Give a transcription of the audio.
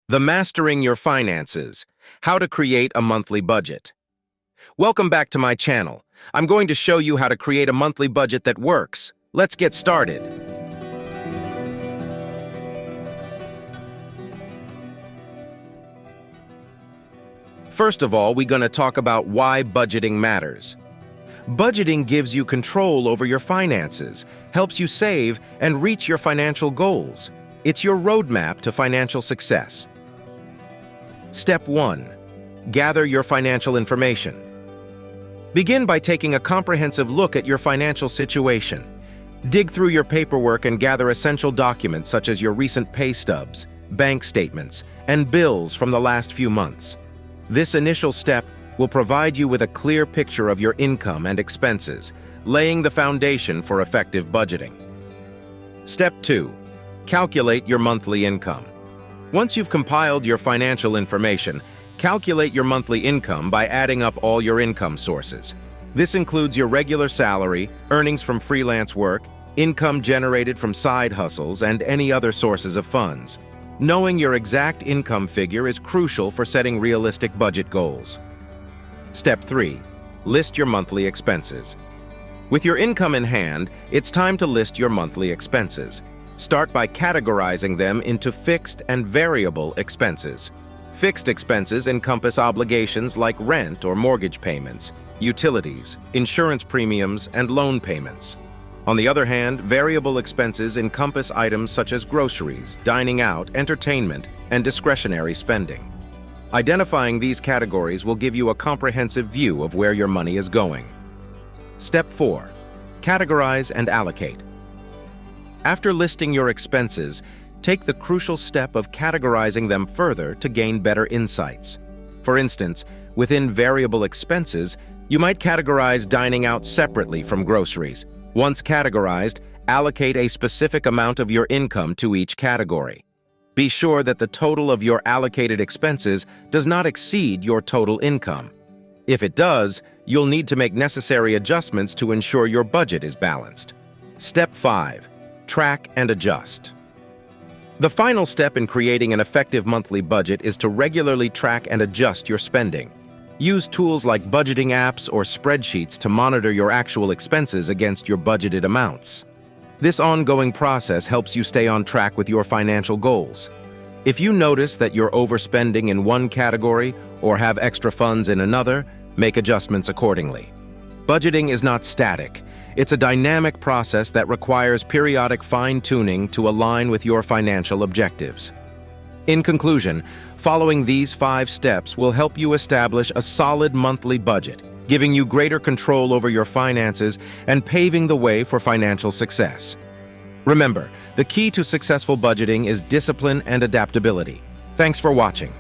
The Mastering Your Finances, How to Create a Monthly Budget. Welcome back to my channel. I'm going to show you how to create a monthly budget that works. Let's get started. First of all, we're going to talk about why budgeting matters. Budgeting gives you control over your finances, helps you save and reach your financial goals. It's your roadmap to financial success. Step 1. Gather your financial information. Begin by taking a comprehensive look at your financial situation. Dig through your paperwork and gather essential documents such as your recent pay stubs, bank statements, and bills from the last few months. This initial step will provide you with a clear picture of your income and expenses, laying the foundation for effective budgeting. Step 2. Calculate your monthly income. Once you've compiled your financial information, calculate your monthly income by adding up all your income sources. This includes your regular salary, earnings from freelance work, income generated from side hustles, and any other sources of funds. Knowing your exact income figure is crucial for setting realistic budget goals. Step 3. List your monthly expenses. With your income in hand, it's time to list your monthly expenses. Start by categorizing them into fixed and variable expenses. Fixed expenses encompass obligations like rent or mortgage payments, utilities, insurance premiums, and loan payments. On the other hand, variable expenses encompass items such as groceries, dining out, entertainment, and discretionary spending. Identifying these categories will give you a comprehensive view of where your money is going. Step 4. Categorize and allocate. After listing your expenses, take the crucial step of categorizing them further to gain better insights. For instance, within variable expenses, you might categorize dining out separately from groceries. Once categorized, allocate a specific amount of your income to each category. Be sure that the total of your allocated expenses does not exceed your total income. If it does, you'll need to make necessary adjustments to ensure your budget is balanced. Step 5. Track and adjust. The final step in creating an effective monthly budget is to regularly track and adjust your spending. Use tools like budgeting apps or spreadsheets to monitor your actual expenses against your budgeted amounts. This ongoing process helps you stay on track with your financial goals. If you notice that you're overspending in one category or have extra funds in another, make adjustments accordingly. Budgeting is not static. It's a dynamic process that requires periodic fine-tuning to align with your financial objectives. In conclusion, following these 5 steps will help you establish a solid monthly budget, giving you greater control over your finances and paving the way for financial success. Remember, the key to successful budgeting is discipline and adaptability. Thanks for watching.